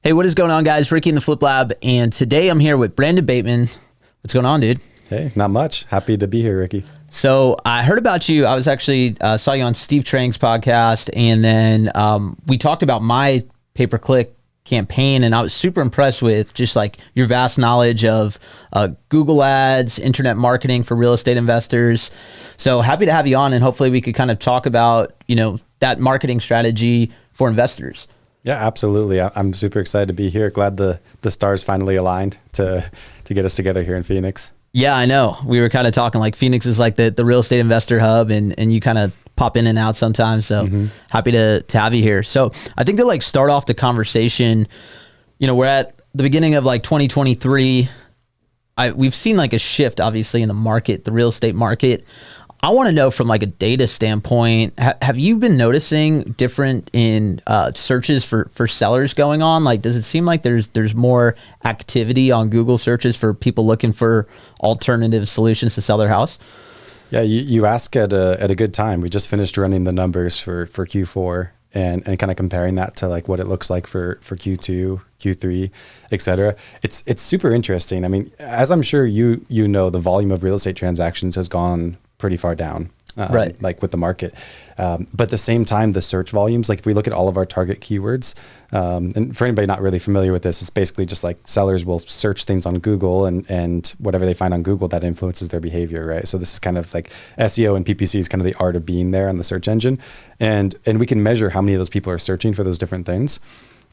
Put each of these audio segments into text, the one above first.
Hey, what is going on, guys? Ricky in the Flip Lab, and today I'm here with Brandon Bateman. What's going on, dude? Hey, not much. Happy to be here, Ricky. So I heard about you. I was actually saw you on Steve Trang's podcast, and then we talked about my pay-per-click campaign, and I was super impressed with just like your vast knowledge of Google ads, internet marketing for real estate investors. So happy to have you on, and hopefully we could kind of talk about, that marketing strategy for investors. Yeah, absolutely. I'm super excited to be here. Glad the stars finally aligned to get us together here in Phoenix. Yeah, I know. We were kind of talking like Phoenix is like the real estate investor hub, and you kind of pop in and out sometimes. So happy to have you here. So I think to like start off the conversation, we're at the beginning of like 2023. We've seen like a shift obviously in the market, the real estate market. I want to know from like a data standpoint, have you been noticing different in searches for sellers going on? Like, does it seem like there's more activity on Google searches for people looking for alternative solutions to sell their house? Yeah, you ask at a good time. We just finished running the numbers for Q4 and kind of comparing that to like what it looks like for Q2, Q3, et cetera. It's super interesting. I mean, as I'm sure you know, the volume of real estate transactions has gone pretty far down, right? Like with the market. But at the same time, the search volumes, like if we look at all of our target keywords, and for anybody not really familiar with this, it's basically just like sellers will search things on Google and whatever they find on Google that influences their behavior, right? So this is kind of like SEO and PPC is kind of the art of being there on the search engine. And we can measure how many of those people are searching for those different things.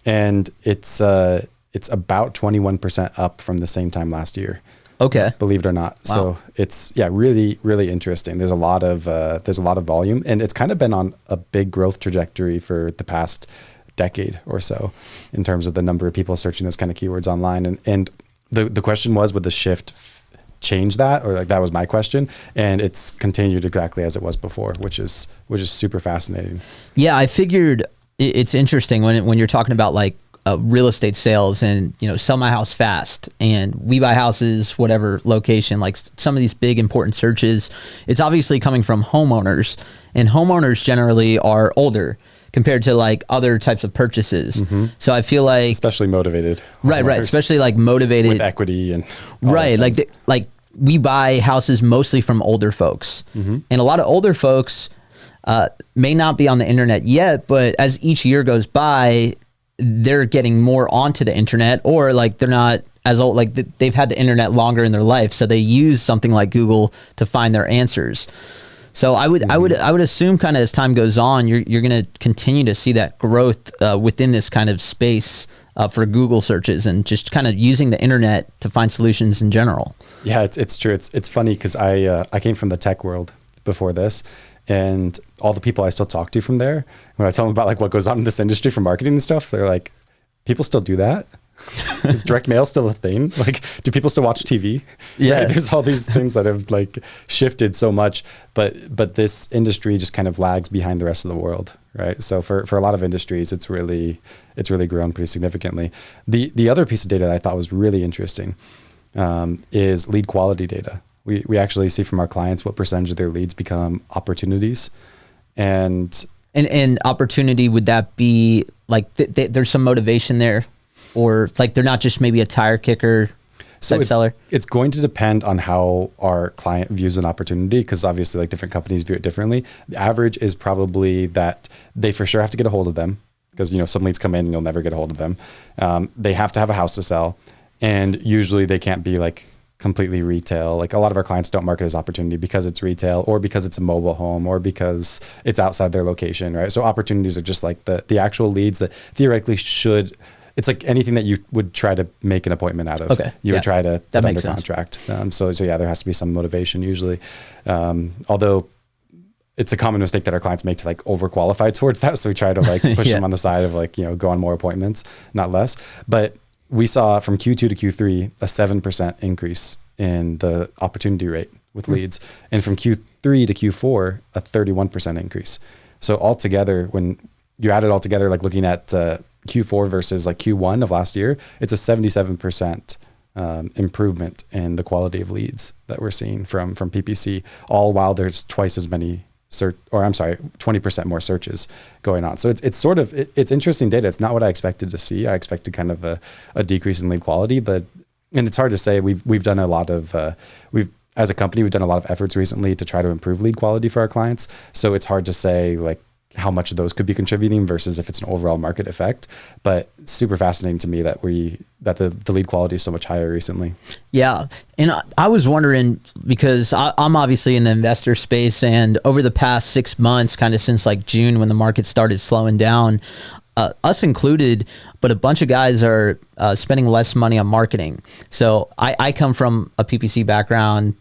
And it's about 21% up from the same time last year. Okay. Believe it or not. Wow. So it's really, really interesting. There's a lot of volume, and it's kind of been on a big growth trajectory for the past decade or so in terms of the number of people searching those kind of keywords online. And the question was, would the shift change that? Or like, that was my question. And it's continued exactly as it was before, which is super fascinating. Yeah. I figured it's interesting when you're talking about like, real estate sales and, sell my house fast and we buy houses, whatever location, like some of these big important searches, it's obviously coming from homeowners, and homeowners generally are older compared to like other types of purchases. Mm-hmm. So I feel like, especially motivated, right. Especially like motivated with equity and right. Like we buy houses mostly from older folks, and a lot of older folks may not be on the internet yet, but as each year goes by, they're getting more onto the internet, or like they're not as old, like they've had the internet longer in their life. So they use something like Google to find their answers. So I would assume kind of as time goes on, you're going to continue to see that growth within this kind of space for Google searches and just kind of using the internet to find solutions in general. Yeah, it's true. It's funny because I came from the tech world before this. And all the people I still talk to from there, when I tell them about like what goes on in this industry for marketing and stuff, they're like, people still do that? Is direct mail still a thing? Like, do people still watch TV? Yeah. Right? There's all these things that have like shifted so much, but this industry just kind of lags behind the rest of the world, right? So for a lot of industries, it's really grown pretty significantly. The other piece of data that I thought was really interesting is lead quality data. We actually see from our clients what percentage of their leads become opportunities, and opportunity, would that be like there's some motivation there, or like they're not just maybe a tire kicker type seller? It's going to depend on how our client views an opportunity, because obviously like different companies view it differently. The average is probably that they for sure have to get a hold of them, because some leads come in and you'll never get a hold of them. They have to have a house to sell, and usually they can't be like completely retail. Like a lot of our clients don't market as opportunity because it's retail, or because it's a mobile home, or because it's outside their location, right? So opportunities are just like the actual leads that theoretically it's like anything that you would try to make an appointment out of. Okay. You would try to put under contract. So yeah, there has to be some motivation usually. Although it's a common mistake that our clients make to like overqualify towards that. So we try to like push them on the side of like, go on more appointments, not less. But we saw from Q2 to Q3 a 7% increase in the opportunity rate with leads. And from Q3 to Q4, a 31% increase. So altogether, when you add it all together, like looking at Q4 versus like Q1 of last year, it's a 77% improvement in the quality of leads that we're seeing from PPC, all while there's twice as many search, or I'm sorry, 20% more searches going on. So it's sort of, it's interesting data. It's not what I expected to see. I expected kind of a decrease in lead quality, and it's hard to say. We've done a lot of, as a company, we've done a lot of efforts recently to try to improve lead quality for our clients. So it's hard to say like how much of those could be contributing versus if it's an overall market effect, but super fascinating to me that the lead quality is so much higher recently. Yeah. And I was wondering, because I'm obviously in the investor space, and over the past 6 months, kind of since like June when the market started slowing down, us included, but a bunch of guys are spending less money on marketing. So I come from a PPC background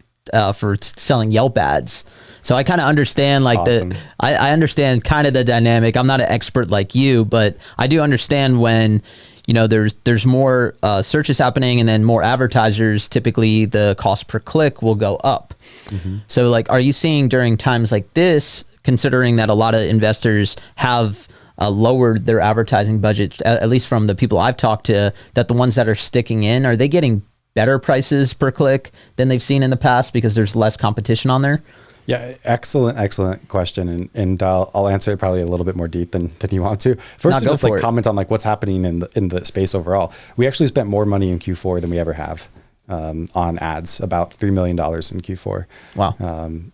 for selling Yelp ads. So I kind of understand like awesome. I understand kind of the dynamic. I'm not an expert like you, but I do understand when, there's more searches happening and then more advertisers, typically the cost per click will go up. Mm-hmm. So like, are you seeing during times like this, considering that a lot of investors have lowered their advertising budget, at least from the people I've talked to, that the ones that are sticking in, are they getting better prices per click than they've seen in the past because there's less competition on there? Yeah, excellent question, and I'll answer it probably a little bit more deep than you want to. First, just like comment on like what's happening in the space overall. We actually spent more money in Q4 than we ever have on ads, about $3 million in Q4. Wow.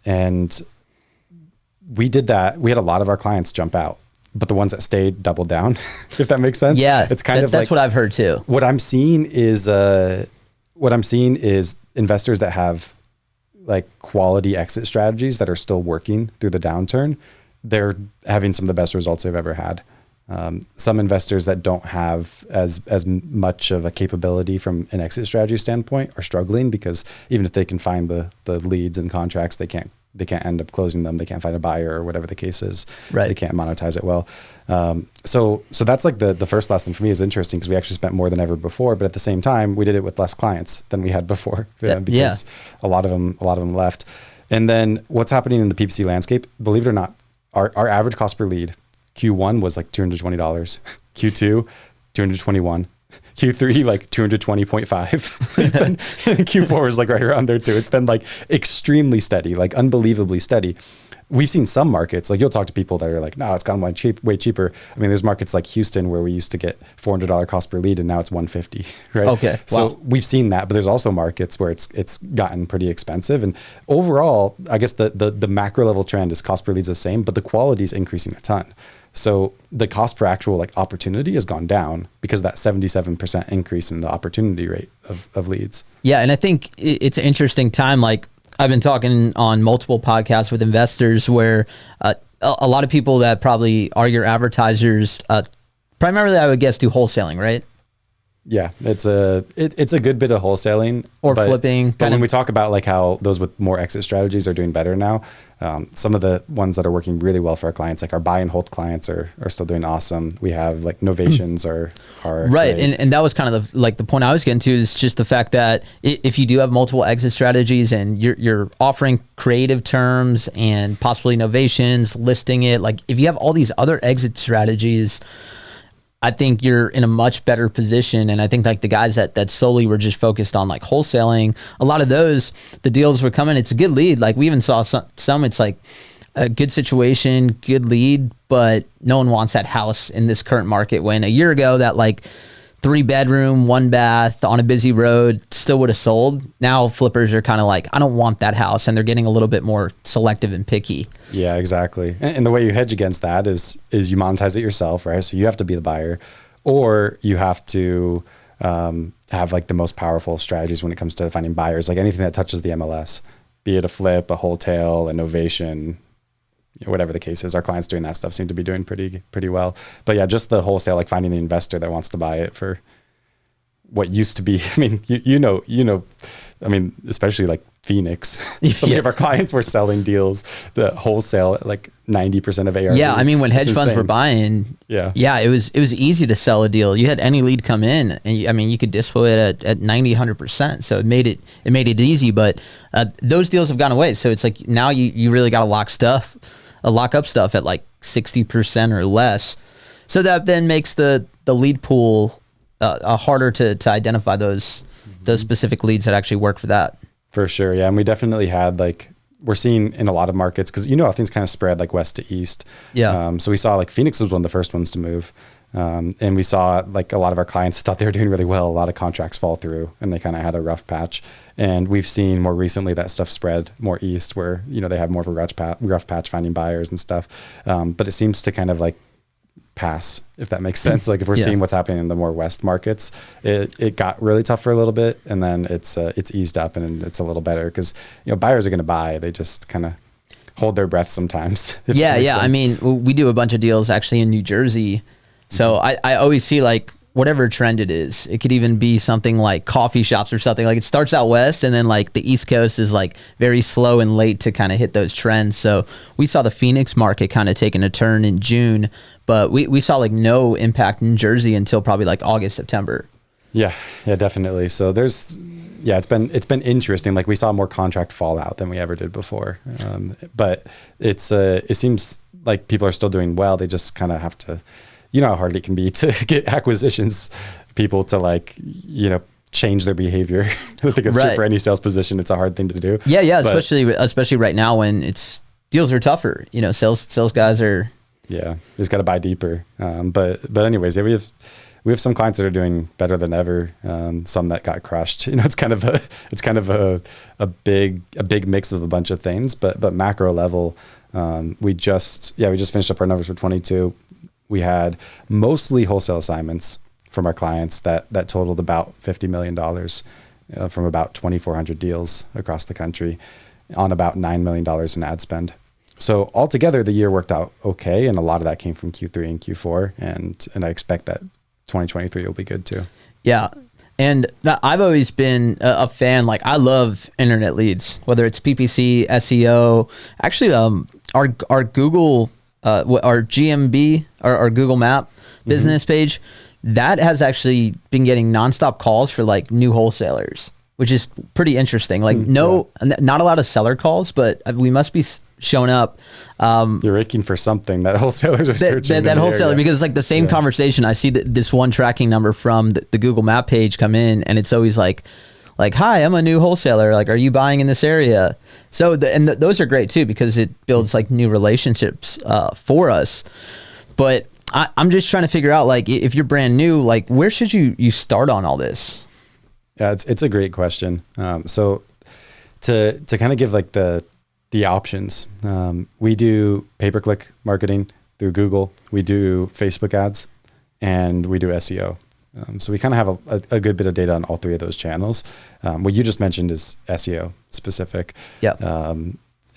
And we did that. We had a lot of our clients jump out, but the ones that stayed doubled down, if that makes sense. Yeah, it's kind of that's like what I've heard too. What I'm seeing is investors that have like quality exit strategies that are still working through the downturn. They're having some of the best results they've ever had. Some investors that don't have as much of a capability from an exit strategy standpoint are struggling because even if they can find the leads and contracts, they can't end up closing them. They can't find a buyer or whatever the case is. Right. They can't monetize it well. So that's like the first lesson for me is interesting because we actually spent more than ever before, but at the same time, we did it with less clients than we had before because a lot of them left. And then what's happening in the PPC landscape, believe it or not, our average cost per lead, Q1 was like $220, Q2, $221. Q3 like 220.5. Q4 was like right around there too. It's been like extremely steady, like unbelievably steady. We've seen some markets, like you'll talk to people that are like, no, it's gone way cheaper. I mean, there's markets like Houston where we used to get $400 cost per lead and now it's $150, right? Okay. Wow. So we've seen that, but there's also markets where it's gotten pretty expensive. And overall, I guess the macro level trend is cost per lead is the same, but the quality is increasing a ton. So the cost per actual like opportunity has gone down because of that 77% increase in the opportunity rate of leads. Yeah. And I think it's an interesting time. Like I've been talking on multiple podcasts with investors where a lot of people that probably are your advertisers, primarily I would guess do wholesaling, right? Yeah, it's a good bit of wholesaling or flipping. But when we talk about like how those with more exit strategies are doing better now, some of the ones that are working really well for our clients, like our buy and hold clients are still doing awesome. We have like novations are right. Great. And that was kind of the point I was getting to is just the fact that if you do have multiple exit strategies and you're offering creative terms and possibly novations, listing it, like if you have all these other exit strategies, I think you're in a much better position. And I think like the guys that solely were just focused on like wholesaling, a lot of those, the deals were coming. It's a good lead. Like we even saw some it's like a good situation, good lead, but no one wants that house in this current market. When a year ago that like 3-bedroom, 1-bath on a busy road still would have sold. Now flippers are kind of like, I don't want that house. And they're getting a little bit more selective and picky. Yeah, exactly. And the way you hedge against that is you monetize it yourself, right? So you have to be the buyer, or you have to have like the most powerful strategies when it comes to finding buyers, like anything that touches the MLS, be it a flip, a wholesale, a novation, whatever the case is. Our clients doing that stuff seem to be doing pretty well. But yeah, just the wholesale, like finding the investor that wants to buy it for what used to be. I mean, you know, I mean, especially like Phoenix. So many of our clients were selling deals the wholesale at like 90% of ARV. Yeah, I mean, when hedge funds were buying, it was easy to sell a deal. You had any lead come in, and you could dispo it at 90, 100%. So it made it easy. But those deals have gone away. So it's like now you really got to lock up stuff at like 60% or less. So that then makes the lead pool harder to identify those specific leads that actually work for that. For sure. Yeah. And we definitely had like we're seeing in a lot of markets, because you know how things kind of spread like west to east. Yeah. So we saw like Phoenix was one of the first ones to move. And we saw like a lot of our clients thought they were doing really well. A lot of contracts fall through and they kind of had a rough patch. And we've seen more recently that stuff spread more east where, you know, they have more of a rough patch finding buyers and stuff. But it seems to kind of like pass, if that makes sense. Like if we're seeing what's happening in the more west markets, it got really tough for a little bit, and then it's eased up and it's a little better because, you know, buyers are going to buy. They just kind of hold their breath sometimes. Yeah. I mean, we do a bunch of deals actually in New Jersey. So I always see like whatever trend it is, it could even be something like coffee shops or something. Like it starts out west and then like the East Coast is like very slow and late to kind of hit those trends. So we saw the Phoenix market kind of taking a turn in June, but we saw like no impact in Jersey until probably like August, September. Yeah, definitely. So it's been interesting. Like we saw more contract fallout than we ever did before. But it seems like people are still doing well. They just kind of have to, you know how hard it can be to get acquisitions people to like, you know, change their behavior. I think it's true for any sales position. It's a hard thing to do. Yeah. Especially right now when deals are tougher, you know, sales guys are. Yeah. Just got to buy deeper. But anyways, we have some clients that are doing better than ever. Some that got crushed, you know, it's kind of a big mix of a bunch of things, but macro level, we just finished up our numbers for 22. We had mostly wholesale assignments from our clients that totaled about $50 million from about 2,400 deals across the country on about $9 million in ad spend. So altogether, the year worked out okay, and a lot of that came from Q3 and Q4, and I expect that 2023 will be good too. Yeah, and I've always been a fan. Like I love internet leads, whether it's PPC, SEO. Actually, our Google. Our GMB, our Google Map business page, that has actually been getting nonstop calls for like new wholesalers, which is pretty interesting. Like not a lot of seller calls, but we must be showing up. You're raking for something that wholesalers are searching. That wholesaler, because it's like the same conversation. I see this one tracking number from the Google Map page come in, and it's always like, hi, I'm a new wholesaler. Like, are you buying in this area? So, those are great too, because it builds like new relationships for us. But I'm just trying to figure out, like, if you're brand new, like, where should you start on all this? Yeah, it's a great question. So to kind of give like the options, we do pay-per-click marketing through Google. We do Facebook ads, and we do SEO. So we kind of have a good bit of data on all three of those channels. What you just mentioned is SEO specific. Yeah.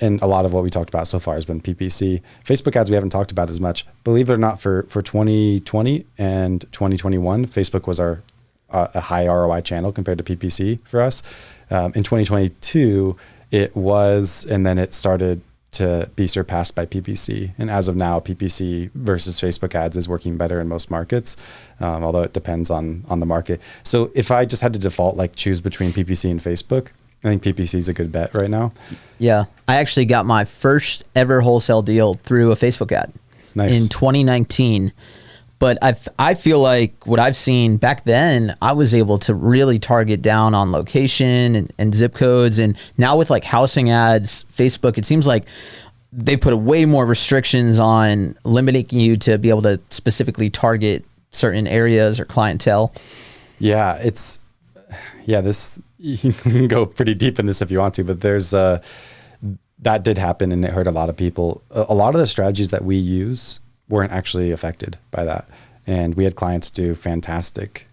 And a lot of what we talked about so far has been PPC. Facebook ads we haven't talked about as much. Believe it or not, for 2020 and 2021, Facebook was our a high ROI channel compared to PPC for us. In 2022, it was, and then it started to be surpassed by PPC. And as of now, PPC versus Facebook ads is working better in most markets, although it depends on the market. So if I just had to default, like choose between PPC and Facebook, I think PPC is a good bet right now. Yeah. I actually got my first ever wholesale deal through a Facebook ad in 2019. But I feel like what I've seen back then, I was able to really target down on location and zip codes. And now with like housing ads, Facebook, it seems like they put way more restrictions on limiting you to be able to specifically target certain areas or clientele. Yeah, this, you can go pretty deep in this if you want to, but there's that did happen and it hurt a lot of people. A lot of the strategies that we use weren't actually affected by that. And we had clients do fantastic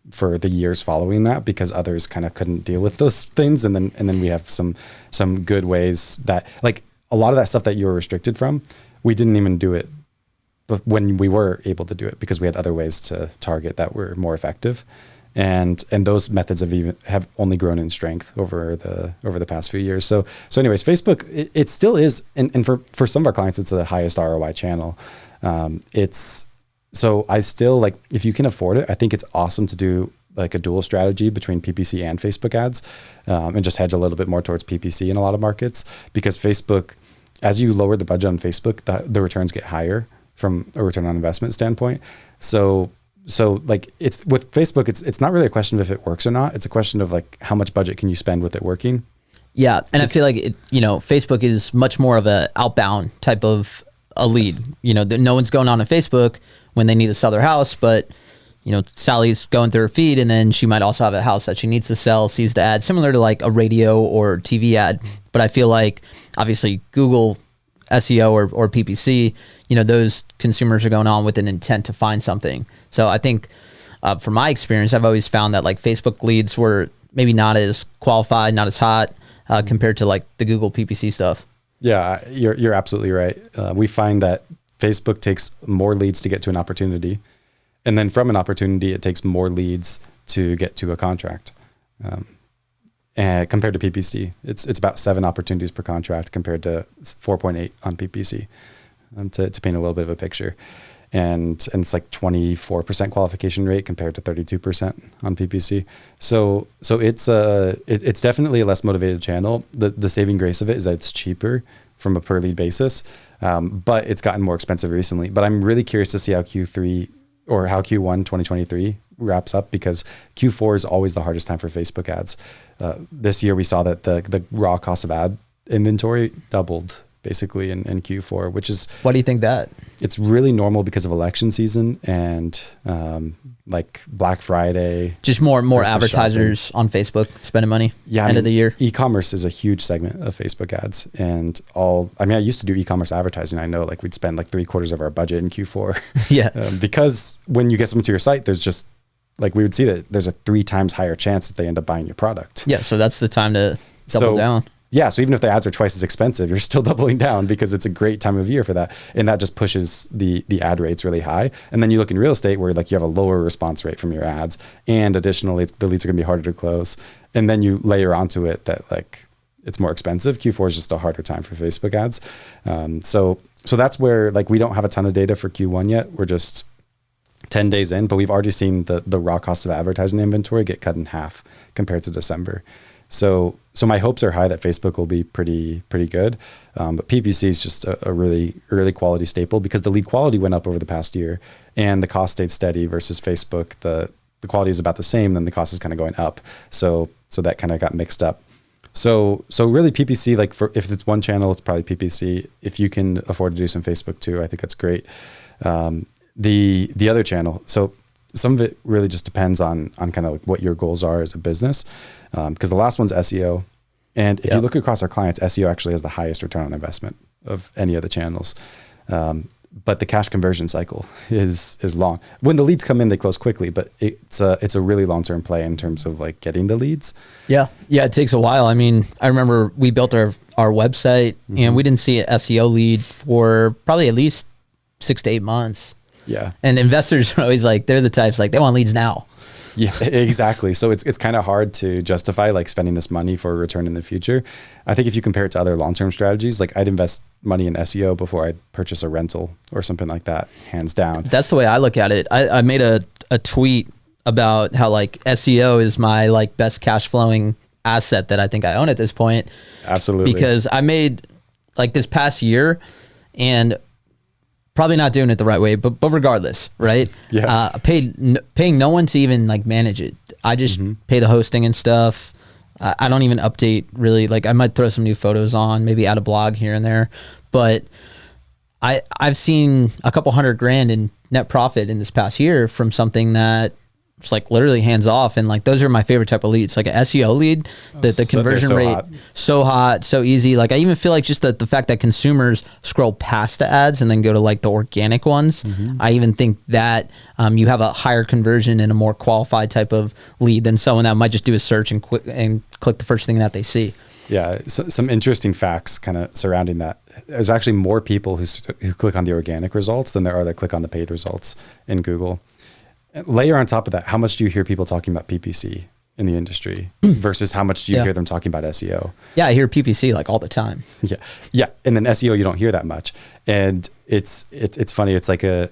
for the years following that because others kind of couldn't deal with those things. And then we have some good ways that, like, a lot of that stuff that you were restricted from, we didn't even do it, but when we were able to do it because we had other ways to target that were more effective. And those methods have only grown in strength over the past few years. So anyways, Facebook, it still is, and for some of our clients, it's the highest ROI channel. So I still, like, if you can afford it, I think it's awesome to do like a dual strategy between PPC and Facebook ads, and just hedge a little bit more towards PPC in a lot of markets, because Facebook, as you lower the budget on Facebook, the returns get higher from a return on investment standpoint. So like, it's with Facebook, it's not really a question of if it works or not. It's a question of like how much budget can you spend with it working. Yeah. And I feel like, Facebook is much more of a outbound type of a lead. No one's going on Facebook when they need to sell their house, but Sally's going through her feed, and then she might also have a house that she needs to sell, sees the ad, similar to like a radio or TV ad. But I feel like obviously Google SEO or PPC, those consumers are going on with an intent to find something. So I think from my experience, I've always found that like Facebook leads were maybe not as qualified, not as hot compared to like the Google PPC stuff. Yeah, you're absolutely right. We find that Facebook takes more leads to get to an opportunity. And then from an opportunity, it takes more leads to get to a contract. And compared to PPC, it's about 7 opportunities per contract compared to 4.8 on PPC, to paint a little bit of a picture. And it's like 24% qualification rate compared to 32% on PPC. So it's definitely a less motivated channel. The saving grace of it is that it's cheaper from a per lead basis, but it's gotten more expensive recently. But I'm really curious to see how Q1 2023 wraps up, because Q4 is always the hardest time for Facebook ads. This year we saw that the raw cost of ad inventory doubled basically in Q4, which is... Why do you think that? It's really normal because of election season and like Black Friday. Just more advertisers shopping on Facebook spending money end of the year. E-commerce is a huge segment of Facebook ads, and I used to do e-commerce advertising. I know like we'd spend like 3/4 of our budget in Q4. Yeah. Because when you get someone to your site, there's just like, we would see that there's a 3 times higher chance that they end up buying your product. Yeah. So that's the time to double down. Yeah. So even if the ads are twice as expensive, you're still doubling down because it's a great time of year for that. And that just pushes the ad rates really high. And then you look in real estate where like you have a lower response rate from your ads. And additionally, the leads are going to be harder to close. And then you layer onto it that like it's more expensive. Q4 is just a harder time for Facebook ads. So that's where like we don't have a ton of data for Q1 yet. We're just 10 days in, but we've already seen the raw cost of advertising inventory get cut in half compared to December. So my hopes are high that Facebook will be pretty good. But PPC is just a really early quality staple because the lead quality went up over the past year and the cost stayed steady versus Facebook. The quality is about the same, then the cost is kind of going up. So that kind of got mixed up. So really PPC, like if it's one channel, it's probably PPC. If you can afford to do some Facebook too, I think that's great. The other channel, so some of it really just depends on kind of like what your goals are as a business. Because the last one's SEO. And if you look across our clients, SEO actually has the highest return on investment of any of the channels. But the cash conversion cycle is long. When the leads come in, they close quickly, but it's a really long-term play in terms of like getting the leads. Yeah. Yeah. It takes a while. I mean, I remember we built our website and we didn't see an SEO lead for probably at least 6 to 8 months. Yeah. And investors are always like, they're the types like they want leads now. Yeah, exactly. So it's kind of hard to justify like spending this money for a return in the future. I think if you compare it to other long-term strategies, like I'd invest money in SEO before I'd purchase a rental or something like that, hands down. That's the way I look at it. I made a tweet about how like SEO is my like best cash flowing asset that I think I own at this point. Absolutely. Because I made like this past year and probably not doing it the right way, but regardless, right? Yeah. Paying no one to even like manage it. I just pay the hosting and stuff. I don't even update really. Like I might throw some new photos on, maybe add a blog here and there, but I've seen a couple $100,000 in net profit in this past year from something that it's like literally hands off. And like, those are my favorite type of leads, like an SEO lead, the conversion rate, so hot, so easy. Like I even feel like just the fact that consumers scroll past the ads and then go to like the organic ones. I even think that you have a higher conversion and a more qualified type of lead than someone that might just do a search and click the first thing that they see. Yeah. So, some interesting facts kind of surrounding that. There's actually more people who click on the organic results than there are that click on the paid results in Google. Layer on top of that, how much do you hear people talking about PPC in the industry versus how much do you hear them talking about SEO? Yeah, I hear PPC like all the time. Yeah. And then SEO, you don't hear that much. And it's funny. It's like I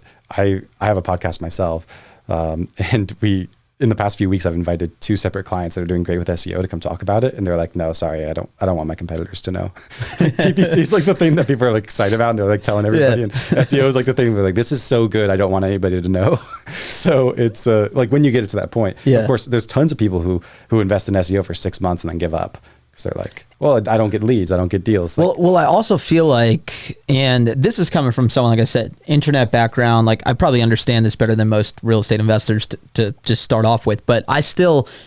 have a podcast myself. And in the past few weeks, I've invited 2 separate clients that are doing great with SEO to come talk about it. And they're like, no, sorry, I don't want my competitors to know. PPC is like the thing that people are like excited about and they're like telling everybody. And SEO is like the thing they're like, this is so good, I don't want anybody to know. So it's like when you get it to that point, of course, there's tons of people who invest in SEO for 6 months and then give up. because they're like, well, I don't get leads, I don't get deals. Like, well, I also feel like, and this is coming from someone, like I said, internet background, like I probably understand this better than most real estate investors to just start off with, but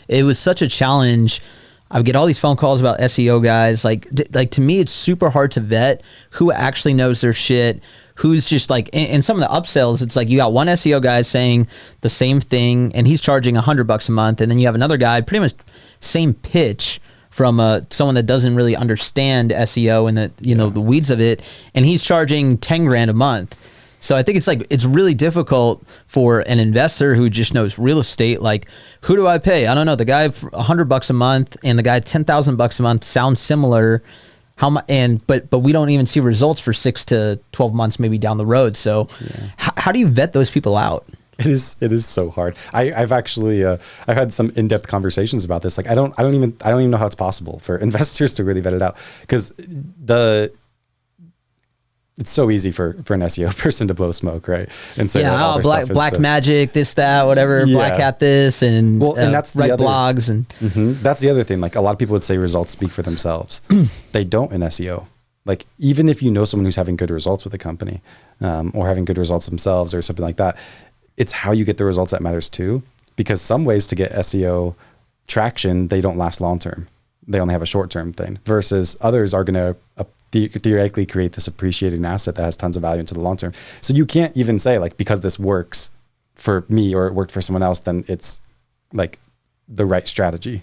it was such a challenge. I would get all these phone calls about SEO guys. Like to me, it's super hard to vet who actually knows their shit, who's just like, in some of the upsells, it's like you got one SEO guy saying the same thing and he's charging $100 a month. And then you have another guy, pretty much same pitch from someone that doesn't really understand SEO and the weeds of it. And he's charging 10 grand a month. So I think it's really difficult for an investor who just knows real estate. Like, who do I pay? I don't know. The guy for $100 a month and the guy $10,000 a month sounds similar. But we don't even see results for 6 to 12 months maybe down the road. So how do you vet those people out? It is so hard. I've actually I've had some in-depth conversations about this. Like I don't even know how it's possible for investors to really vet it out, because it's so easy for an SEO person to blow smoke, right? And say, black magic, this, that, whatever, black hat this, and and that's write blogs. And that's the other thing. Like, a lot of people would say results speak for themselves. They don't in SEO. Like, even if you know someone who's having good results with a company, or having good results themselves or something like that, it's how you get the results that matters too. Because some ways to get SEO traction, they don't last long term. They only have a short term thing, versus others are going to theoretically create this appreciating asset that has tons of value into the long term. So you can't even say, like, because this works for me or it worked for someone else, then it's like the right strategy,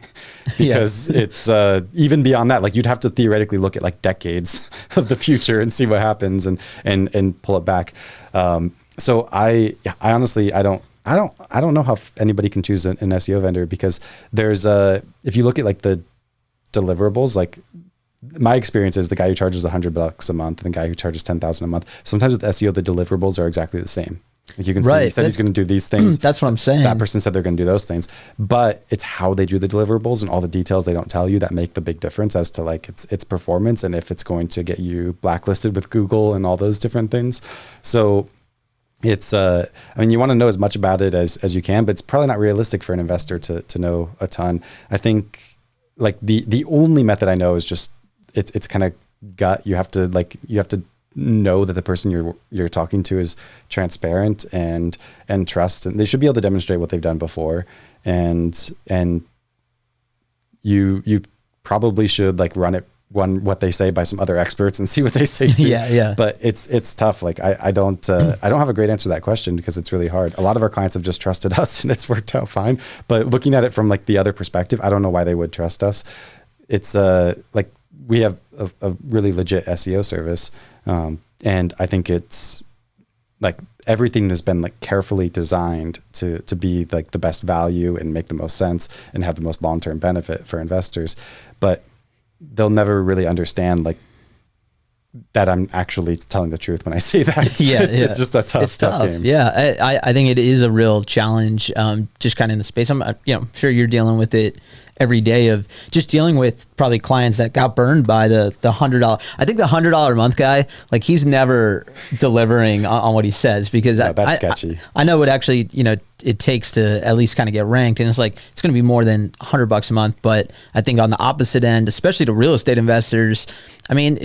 because it's even beyond that. Like, you'd have to theoretically look at like decades of the future and see what happens and pull it back. So I honestly, I don't know how anybody can choose an SEO vendor, because there's if you look at like the deliverables, like, my experience is the guy who charges $100 a month and the guy who charges $10,000 a month. Sometimes with SEO, the deliverables are exactly the same. Like, you can see, he said he's going to do these things. That's what I'm saying. That person said they're going to do those things, but it's how they do the deliverables and all the details they don't tell you that make the big difference as to like its performance, and if it's going to get you blacklisted with Google and all those different things. So it's, I mean, you want to know as much about it as you can, but it's probably not realistic for an investor to know a ton. I think like the only method I know is just, it's kind of gut. You have to know that the person you're talking to is transparent and trust, and they should be able to demonstrate what they've done before. And you probably should like run what they say by some other experts and see what they say too. Yeah. But it's tough. Like, I don't have a great answer to that question, because it's really hard. A lot of our clients have just trusted us and it's worked out fine. But looking at it from like the other perspective, I don't know why they would trust us. It's like, we have a really legit SEO service. And I think it's like everything has been like carefully designed to be like the best value and make the most sense and have the most long-term benefit for investors. But they'll never really understand like that I'm actually telling the truth when I say that. It's just a tough game. Yeah. I think it is a real challenge, just kind of in the space. I'm sure you're dealing with it every day, of just dealing with probably clients that got burned by the $100. I think the $100 a month guy, like, he's never delivering on what he says, because that's sketchy. I know what actually, it takes to at least kind of get ranked. And it's like, it's going to be more than $100 a month. But I think on the opposite end, especially to real estate investors, I mean,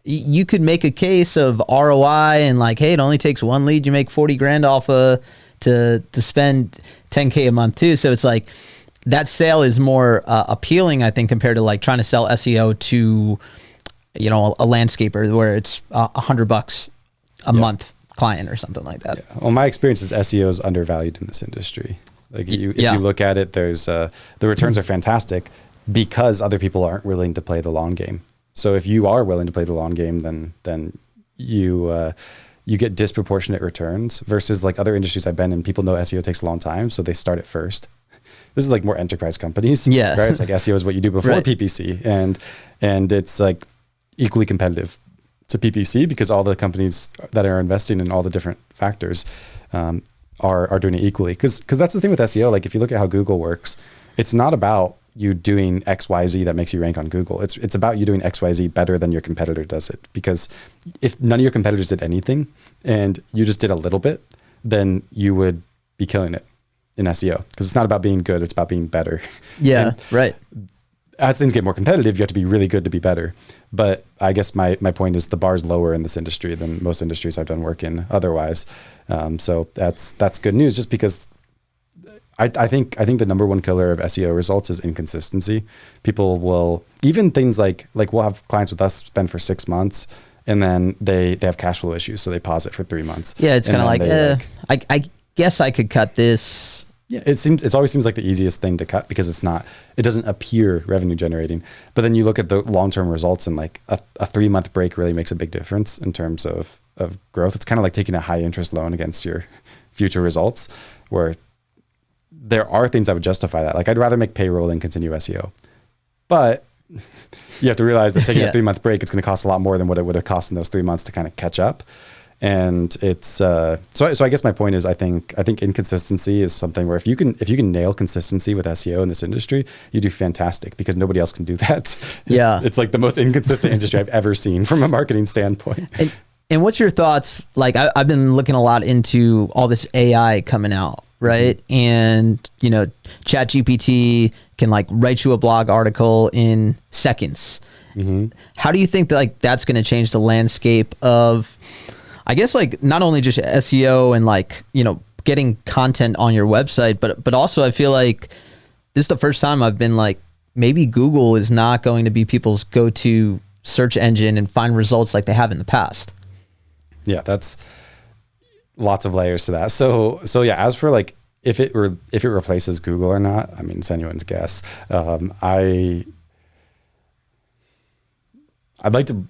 you could make a case of ROI and like, hey, it only takes one lead, you make 40 grand off to spend 10K a month too. So it's like, that sale is more appealing, I think, compared to like trying to sell SEO to, a landscaper where it's $100 a month client or something like that. Yeah. Well, my experience is SEO is undervalued in this industry. Like, if you look at it, there's the returns are fantastic because other people aren't willing to play the long game. So if you are willing to play the long game, then you get disproportionate returns versus like other industries I've been in. People know SEO takes a long time, so they start it first. This is like more enterprise companies, right? It's like SEO is what you do before PPC, and it's like equally competitive to PPC because all the companies that are investing in all the different factors are doing it equally. Because that's the thing with SEO. Like, if you look at how Google works, it's not about you doing XYZ that makes you rank on Google. It's about you doing XYZ better than your competitor does it. Because if none of your competitors did anything and you just did a little bit, then you would be killing it in SEO, because it's not about being good, it's about being better. Yeah, right. as things get more competitive, you have to be really good to be better. But I guess my point is the bar's lower in this industry than most industries I've done work in otherwise. So that's good news, just because I think the number one killer of SEO results is inconsistency. People will, even things like we'll have clients with us spend for 6 months, and then they have cash flow issues, so they pause it for 3 months. Yeah, it's kind of like, I guess I could cut this. Yeah, it always seems like the easiest thing to cut, because it doesn't appear revenue generating. But then you look at the long-term results, and like a 3-month break really makes a big difference in terms of growth. It's kind of like taking a high interest loan against your future results, where there are things that would justify that. Like, I'd rather make payroll than continue SEO, but you have to realize that taking a 3-month break, it's going to cost a lot more than what it would have cost in those 3 months to kind of catch up. And it's so I guess my point is, I think inconsistency is something where if you can nail consistency with SEO in this industry, you do fantastic, because nobody else can do that. It's like the most inconsistent industry I've ever seen from a marketing standpoint. And what's your thoughts? Like, I've been looking a lot into all this AI coming out, right? Mm-hmm. And ChatGPT can like write you a blog article in seconds. Mm-hmm. How do you think that like that's going to change the landscape of, I guess, like not only just SEO and like, getting content on your website, but also I feel like this is the first time I've been like, maybe Google is not going to be people's go-to search engine and find results like they have in the past. Yeah, that's lots of layers to that. So yeah, as for like, if it replaces Google or not, I mean, it's anyone's guess. I'd like to,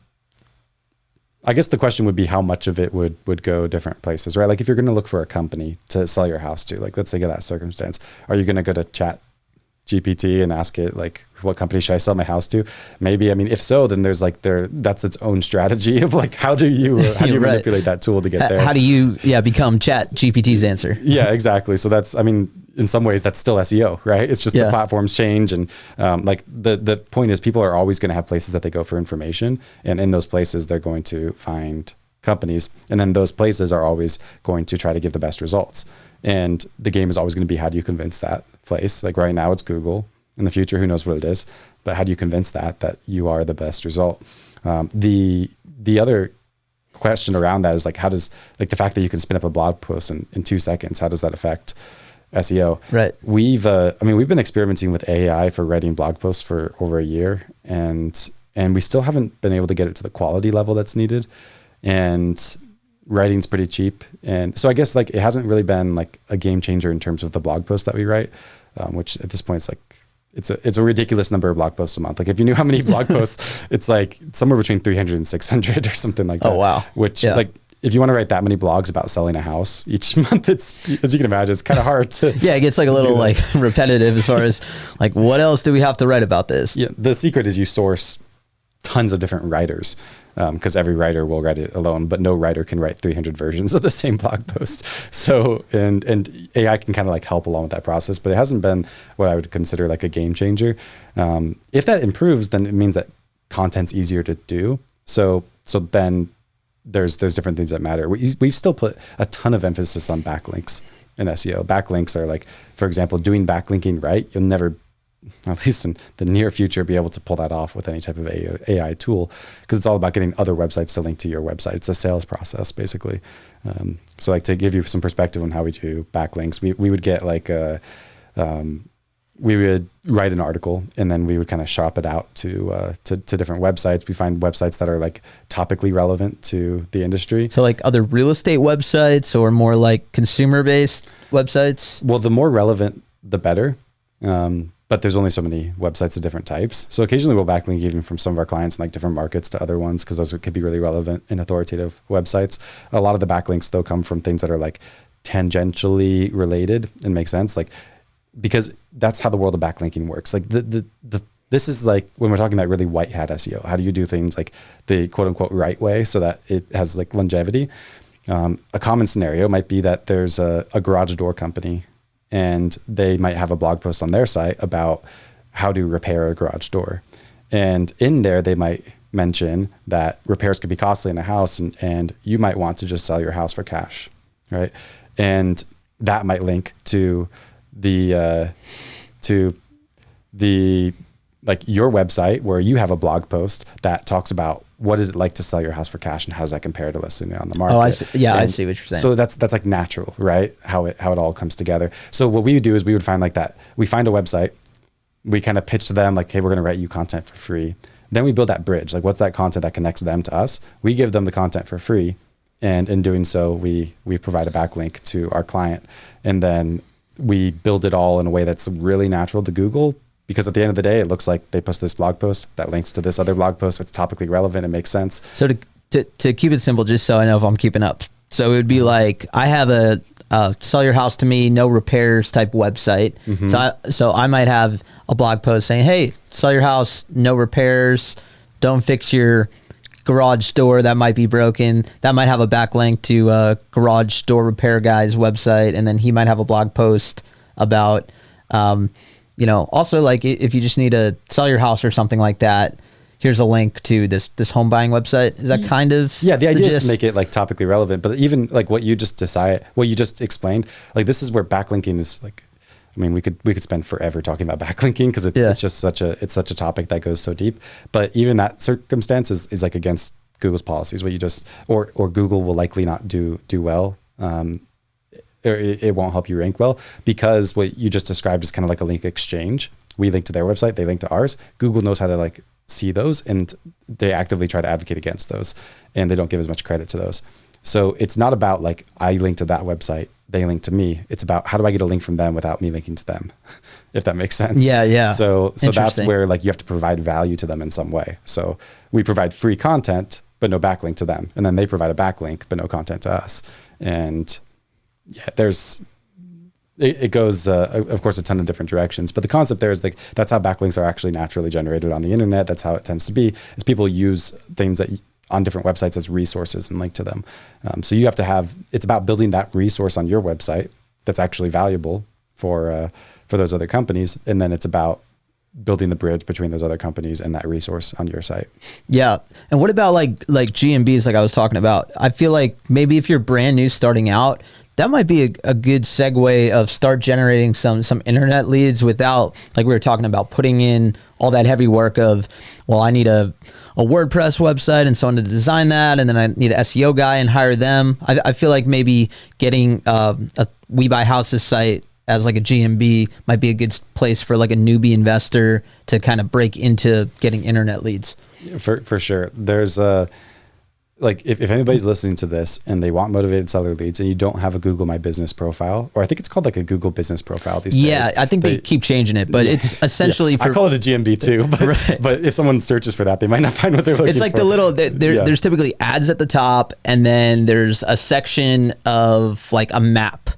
I guess the question would be how much of it would go different places, right? Like, if you're going to look for a company to sell your house to, like, let's think of that circumstance. Are you going to go to ChatGPT and ask it, like, what company should I sell my house to? Maybe. I mean, if so, then there's like that's its own strategy of like, how do you right. manipulate that tool to get there? How do you become ChatGPT's answer? Yeah, exactly. So that's, I mean, in some ways that's still SEO, right? It's just the platforms change. And like the point is, people are always going to have places that they go for information. And in those places, they're going to find companies. And then those places are always going to try to give the best results. And the game is always going to be, how do you convince that place? Like right now it's Google. In the future, who knows what it is, but how do you convince that you are the best result? The other question around that is like, how does, like, the fact that you can spin up a blog post in 2 seconds, how does that affect SEO? Right. We've been experimenting with AI for writing blog posts for over a year, and we still haven't been able to get it to the quality level that's needed. And writing's pretty cheap. And so I guess like it hasn't really been like a game changer in terms of the blog posts that we write, which at this point is like, it's a ridiculous number of blog posts a month. Like, if you knew how many blog posts, it's like somewhere between 300 and 600 or something like that. Oh, wow. Which like, if you want to write that many blogs about selling a house each month, it's, as you can imagine, it's kind of hard to. Yeah, it gets like a little like repetitive as far as like, what else do we have to write about this? Yeah. The secret is you source tons of different writers, because every writer will write it alone, but no writer can write 300 versions of the same blog post. So, and AI can kind of like help along with that process, but it hasn't been what I would consider like a game changer. If that improves, then it means that content's easier to do. So then there's different things that matter. We've still put a ton of emphasis on backlinks in SEO. Backlinks are like, for example, doing backlinking right, you'll never, at least in the near future, be able to pull that off with any type of AI tool, because it's all about getting other websites to link to your website. It's a sales process, basically. So like, to give you some perspective on how we do backlinks, we would get like we would write an article, and then we would kind of shop it out to different websites. We find websites that are like topically relevant to the industry. So like other real estate websites, or more like consumer-based websites? Well, the more relevant, the better. But there's only so many websites of different types. So occasionally we'll backlink even from some of our clients in like different markets to other ones, because those could be really relevant and authoritative websites. A lot of the backlinks though come from things that are like tangentially related and make sense. Like, because that's how the world of backlinking works. Like this is like, when we're talking about really white hat SEO, how do you do things like the quote unquote right way so that it has like longevity? A common scenario might be that there's a garage door company, and they might have a blog post on their site about how to repair a garage door. And in there, they might mention that repairs could be costly in a house, and you might want to just sell your house for cash, right? And that might link to the like your website where you have a blog post that talks about what is it like to sell your house for cash and how does that compare to listing it on the market. Oh, I see. Yeah, and I see what you're saying. So that's like natural, right? How it all comes together. So what we would do is we would find like that. We find a website, we kind of pitch to them like, hey, we're going to write you content for free. Then we build that bridge. Like, what's that content that connects them to us? We give them the content for free. And in doing so, we provide a backlink to our client. And then we build it all in a way that's really natural to Google, because at the end of the day, it looks like they post this blog post that links to this other blog post. It's topically relevant. It makes sense. So to keep it simple, just so I know if I'm keeping up. So it would be like, I have a sell your house to me, no repairs type website. Mm-hmm. So I might have a blog post saying, hey, sell your house, no repairs, don't fix your garage door that might be broken. That might have a backlink to a garage door repair guy's website. And then he might have a blog post about, also like if you just need to sell your house or something like that, here's a link to this home buying website. Is that kind of the idea is to make it like topically relevant, but even like what you just explained, like this is where backlinking is like, I mean, we could spend forever talking about backlinking because it's just such a topic that goes so deep. But even that circumstance is like against Google's policies. What you just or Google will likely not do well. Or it won't help you rank well, because what you just described is kind of like a link exchange. We link to their website, they link to ours. Google knows how to like see those, and they actively try to advocate against those, and they don't give as much credit to those. So it's not about like, I link to that website, they link to me. It's about how do I get a link from them without me linking to them, if that makes sense. Yeah. So that's where like you have to provide value to them in some way. So we provide free content, but no backlink to them. And then they provide a backlink, but no content to us. And it goes, of course, a ton of different directions, but the concept there is like, that's how backlinks are actually naturally generated on the internet. That's how it tends to be, is people use things that on different websites as resources and link to them. So you have to it's about building that resource on your website that's actually valuable for those other companies. And then it's about building the bridge between those other companies and that resource on your site. Yeah. And what about like GMBs, like I was talking about? I feel like maybe if you're brand new starting out, that might be a good segue of start generating some internet leads without, like we were talking about, putting in all that heavy work of, well, I need a WordPress website and someone to design that, and then I need an SEO guy and hire them. I feel like maybe getting a We Buy Houses site as like a GMB might be a good place for like a newbie investor to kind of break into getting internet leads. For sure. There's like if anybody's listening to this and they want motivated seller leads and you don't have a Google My Business profile, or I think it's called like a Google Business profile these days. Yeah, I think they keep changing it, but it's essentially I call it a GMB too, but, but if someone searches for that, they might not find what they're looking for. It's like the little, there's typically ads at the top, and then there's a section of like a map